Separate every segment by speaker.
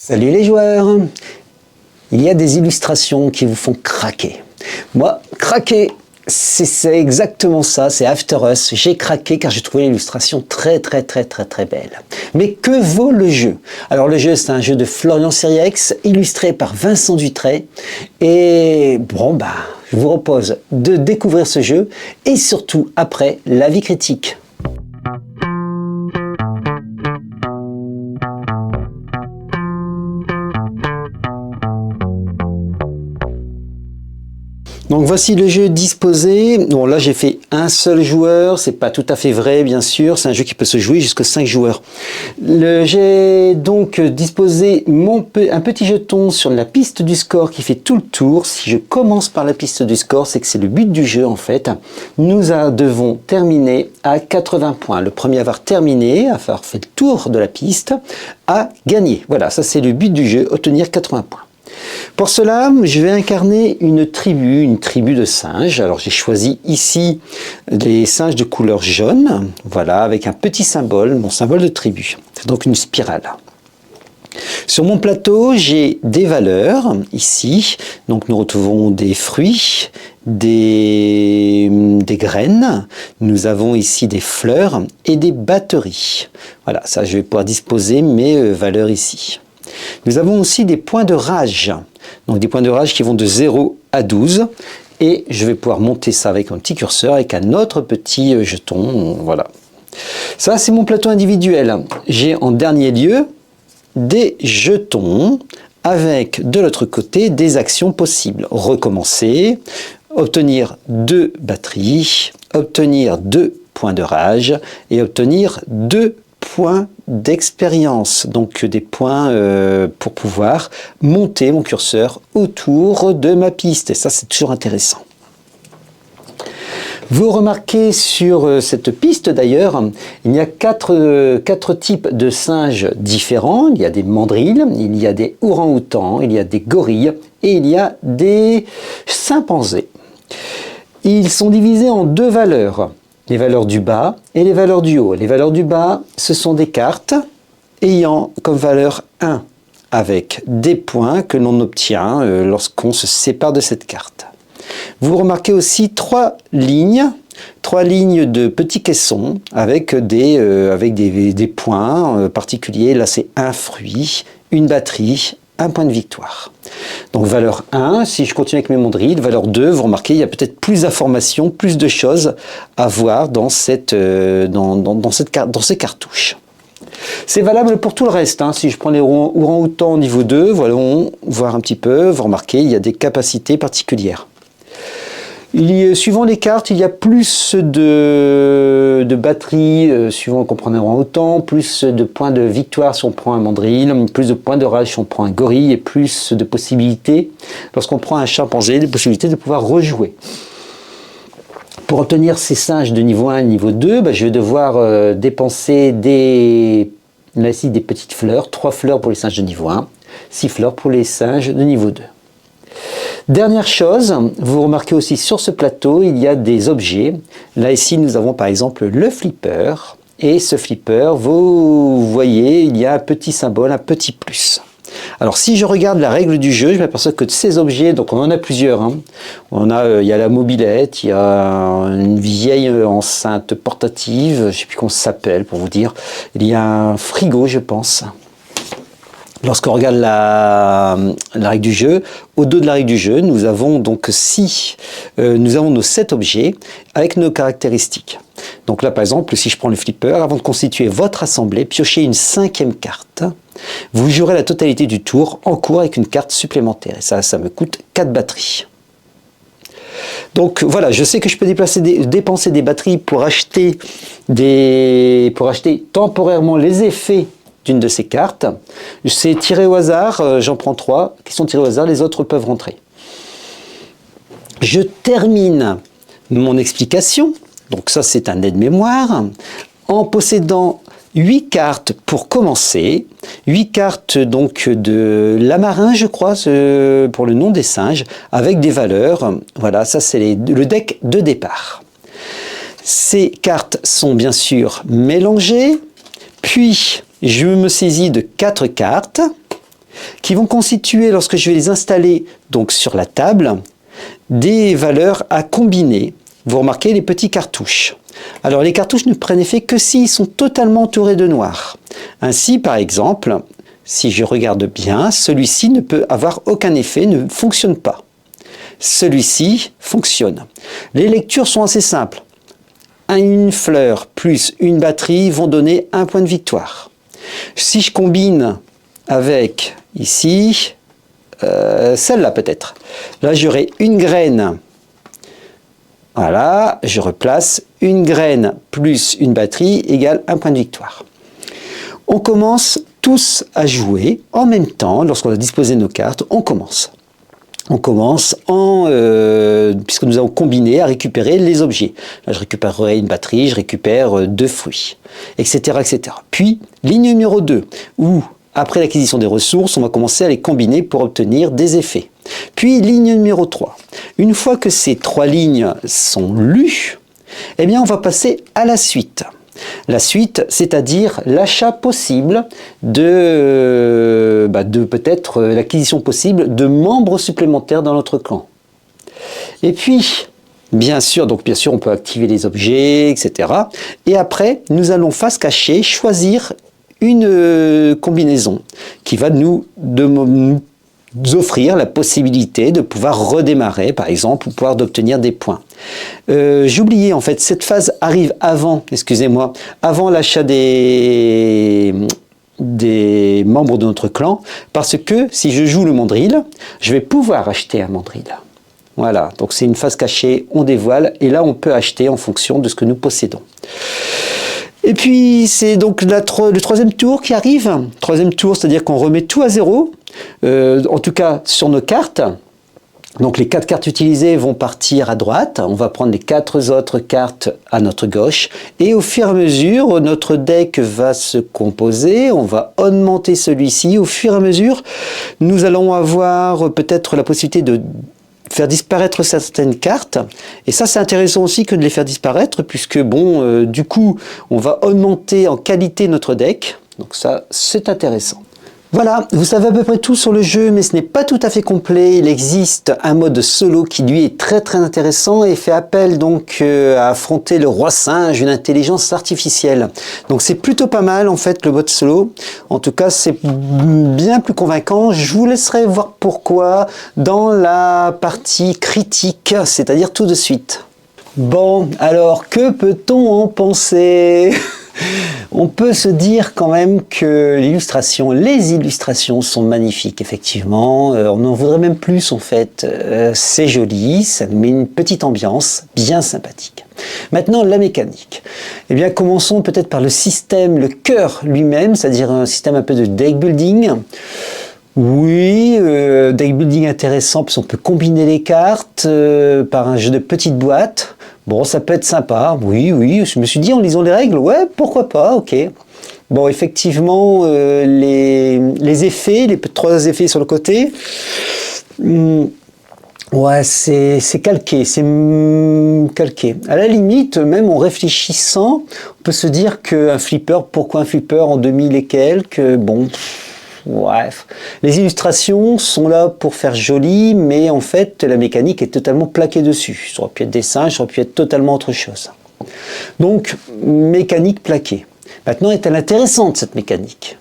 Speaker 1: Salut les joueurs! Il y a des illustrations qui vous font craquer. Moi, craquer, c'est exactement ça, c'est After Us. J'ai craqué car j'ai trouvé l'illustration très belle. Mais que vaut le jeu? Alors le jeu, c'est un jeu de Florian Siriex, illustré par Vincent Dutray. Et bon, je vous propose de découvrir ce jeu et surtout après l'avis critique. Donc voici le jeu disposé. Bon là j'ai fait un seul joueur, c'est pas tout à fait vrai bien sûr, c'est un jeu qui peut se jouer jusqu'à 5 joueurs. J'ai donc disposé un petit jeton sur la piste du score qui fait tout le tour. Si je commence par la piste du score, c'est que c'est le but du jeu en fait. Nous devons terminer à 80 points. Le premier à avoir terminé, à avoir fait le tour de la piste, a gagné. Voilà, ça c'est le but du jeu, obtenir 80 points. Pour cela, je vais incarner une tribu de singes. Alors j'ai choisi ici des singes de couleur jaune, voilà, avec un petit symbole, mon symbole de tribu. C'est donc une spirale. Sur mon plateau, j'ai des valeurs, ici. Donc nous retrouvons des fruits, des graines. Nous avons ici des fleurs et des batteries. Voilà, ça je vais pouvoir disposer mes valeurs ici. Nous avons aussi des points de rage, donc des points de rage qui vont de 0 à 12, et je vais pouvoir monter ça avec un petit curseur, avec un autre petit jeton, voilà. Ça c'est mon plateau individuel. J'ai en dernier lieu des jetons, avec de l'autre côté des actions possibles. Recommencer, obtenir 2 batteries, obtenir 2 points de rage, et obtenir 2 points d'expérience, donc des points pour pouvoir monter mon curseur autour de ma piste, et ça c'est toujours intéressant. Vous remarquez sur cette piste d'ailleurs, il y a quatre types de singes différents. Il y a des mandrilles, il y a des orang-outans, il y a des gorilles et il y a des chimpanzés. Ils sont divisés en 2 valeurs. Les valeurs du bas et les valeurs du haut. Les valeurs du bas, ce sont des cartes ayant comme valeur 1, avec des points que l'on obtient lorsqu'on se sépare de cette carte. Vous remarquez aussi 3 lignes de petits caissons avec des points particuliers. Là, c'est un fruit, une batterie, un point de victoire. Donc valeur 1, si je continue avec mes mandrilles, valeur 2, vous remarquez, il y a peut-être plus d'informations, plus de choses à voir dans ces cartouches. C'est valable pour tout le reste. Si je prends les orang-outans au niveau 2, voilà, on va voir un petit peu, vous remarquez, il y a des capacités particulières. Suivant les cartes, il y a plus de batteries, suivant qu'on prend un orang-outan, plus de points de victoire si on prend un mandrill, plus de points de rage si on prend un gorille, et plus de possibilités, lorsqu'on prend un chimpanzé, des possibilités de pouvoir rejouer. Pour obtenir ces singes de niveau 1 et niveau 2, je vais devoir dépenser des petites fleurs, 3 fleurs pour les singes de niveau 1, 6 fleurs pour les singes de niveau 2. Dernière chose, vous remarquez aussi sur ce plateau, il y a des objets. Là, ici, nous avons par exemple le flipper. Et ce flipper, vous voyez, il y a un petit symbole, un petit plus. Alors, si je regarde la règle du jeu, je m'aperçois que de ces objets, donc on en a plusieurs. Il y a la mobilette, il y a une vieille enceinte portative, je ne sais plus comment ça s'appelle pour vous dire. Il y a un frigo, je pense. Lorsqu'on regarde la règle du jeu, au dos de la règle du jeu, nous avons donc nos 7 objets avec nos caractéristiques. Donc là, par exemple, si je prends le flipper, avant de constituer votre assemblée, piochez une 5e carte. Vous jouerez la totalité du tour en cours avec une carte supplémentaire. Et ça me coûte 4 batteries. Donc voilà, je sais que je peux dépenser des batteries pour acheter temporairement les effets d'une de ces cartes. C'est tiré au hasard, j'en prends 3 qui sont tirés au hasard, les autres peuvent rentrer. Je termine mon explication, donc ça c'est un aide-mémoire, en possédant 8 cartes pour commencer, 8 cartes donc de l'amarin je crois, pour le nom des singes, avec des valeurs, voilà, ça c'est le deck de départ. Ces cartes sont bien sûr mélangées, puis je me saisis de 4 cartes qui vont constituer, lorsque je vais les installer donc sur la table, des valeurs à combiner. Vous remarquez les petits cartouches. Alors les cartouches ne prennent effet que s'ils sont totalement entourés de noir. Ainsi, par exemple, si je regarde bien, celui-ci ne peut avoir aucun effet, ne fonctionne pas. Celui-ci fonctionne. Les lectures sont assez simples. Une fleur plus une batterie vont donner un point de victoire. Si je combine avec, ici, celle-là peut-être. Là, j'aurai une graine. Voilà, je replace une graine plus une batterie égale un point de victoire. On commence tous à jouer en même temps. Lorsqu'on a disposé nos cartes, on commence. On commence puisque nous avons combiné à récupérer les objets. Là, je récupérerai une batterie, je récupère 2 fruits, etc., etc. Puis, ligne numéro 2, où, après l'acquisition des ressources, on va commencer à les combiner pour obtenir des effets. Puis, ligne numéro 3. Une fois que ces 3 lignes sont lues, eh bien, on va passer à la suite. La suite, c'est-à-dire l'achat possible de peut-être l'acquisition possible de membres supplémentaires dans notre clan. Et puis, bien sûr, on peut activer les objets, etc. Et après, nous allons face cachée choisir une combinaison qui va nous offrir la possibilité de pouvoir redémarrer, par exemple, ou pouvoir d'obtenir des points. J'ai oublié, en fait, cette phase arrive avant, excusez-moi, avant l'achat des membres de notre clan, parce que si je joue le mandrill, je vais pouvoir acheter un mandrill. Voilà, donc c'est une phase cachée, on dévoile, et là on peut acheter en fonction de ce que nous possédons. Et puis c'est donc le 3e tour qui arrive. 3e tour, c'est-à-dire qu'on remet tout à zéro, en tout cas sur nos cartes. Donc les 4 cartes utilisées vont partir à droite, on va prendre les 4 autres cartes à notre gauche, et au fur et à mesure, notre deck va se composer, on va augmenter celui-ci, au fur et à mesure, nous allons avoir peut-être la possibilité de faire disparaître certaines cartes, et ça c'est intéressant aussi que de les faire disparaître, puisque du coup, on va augmenter en qualité notre deck, donc ça c'est intéressant. Voilà, vous savez à peu près tout sur le jeu, mais ce n'est pas tout à fait complet. Il existe un mode solo qui lui est très très intéressant et fait appel donc à affronter le roi singe, une intelligence artificielle. Donc c'est plutôt pas mal en fait le mode solo. En tout cas, c'est bien plus convaincant. Je vous laisserai voir pourquoi dans la partie critique, c'est-à-dire tout de suite. Bon, alors que peut-on en penser ? On peut se dire quand même que les illustrations sont magnifiques, effectivement. On en voudrait même plus, en fait. C'est joli, ça met une petite ambiance bien sympathique. Maintenant, la mécanique. Eh bien, commençons peut-être par le système, le cœur lui-même, c'est-à-dire un système un peu de deck building. Oui, deck building intéressant, parce qu'on peut combiner les cartes par un jeu de petites boîtes. Bon, ça peut être sympa, oui, je me suis dit en lisant les règles, ouais, pourquoi pas, ok. Bon, effectivement, les effets, les 3 effets sur le côté, ouais, c'est calqué, calqué. À la limite, même en réfléchissant, on peut se dire qu'un flipper, pourquoi un flipper en 2000 et quelques, bon... Bref, les illustrations sont là pour faire joli, mais en fait, la mécanique est totalement plaquée dessus. Ça aurait pu être des singes, ça aurait pu être totalement autre chose. Donc, mécanique plaquée. Maintenant, est-elle intéressante, cette mécanique?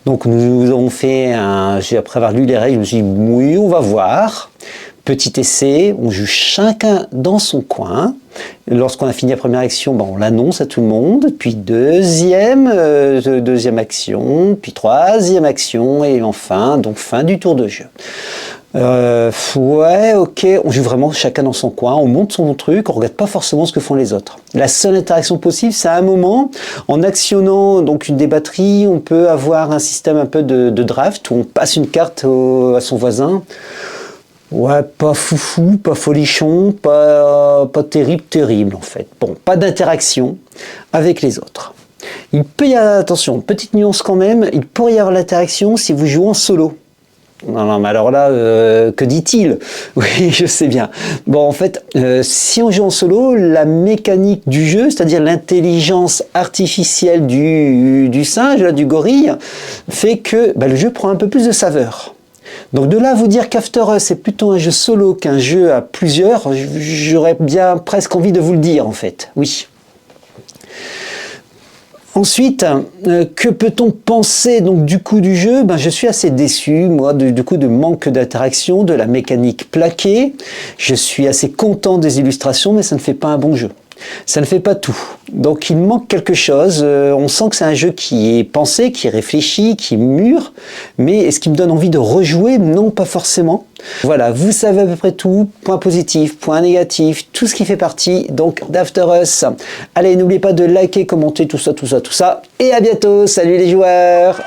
Speaker 1: Donc, nous avons fait après avoir lu les règles, je me suis dit, oui, on va voir. Petit essai, on joue chacun dans son coin. Lorsqu'on a fini la première action, on l'annonce à tout le monde. Puis deuxième action, puis 3e action, et enfin, donc fin du tour de jeu. Ouais, ok, on joue vraiment chacun dans son coin, on monte son truc, on regarde pas forcément ce que font les autres. La seule interaction possible, c'est à un moment, en actionnant donc une des batteries, on peut avoir un système un peu de draft, où on passe une carte à son voisin. Ouais, pas foufou, pas folichon, pas terrible en fait. Bon, pas d'interaction avec les autres. Il peut y avoir, attention, petite nuance quand même, il pourrait y avoir l'interaction si vous jouez en solo. Non, mais alors là, que dit-il? Oui, je sais bien. Bon, en fait, si on joue en solo, la mécanique du jeu, c'est-à-dire l'intelligence artificielle du singe, là, du gorille, fait que le jeu prend un peu plus de saveur. Donc de là à vous dire qu'After Us c'est plutôt un jeu solo qu'un jeu à plusieurs, j'aurais bien presque envie de vous le dire en fait, oui. Ensuite, que peut-on penser donc du coup du jeu? Je suis assez déçu, moi, du coup de manque d'interaction, de la mécanique plaquée. Je suis assez content des illustrations, mais ça ne fait pas un bon jeu. Ça ne fait pas tout. Donc il manque quelque chose. On sent que c'est un jeu qui est pensé, qui est réfléchi, qui est mûr. Mais est-ce qu'il me donne envie de rejouer? Non, pas forcément. Voilà, vous savez à peu près tout. Point positif, point négatif, tout ce qui fait partie donc d'After Us. Allez, n'oubliez pas de liker, commenter, tout ça. Et à bientôt. Salut les joueurs!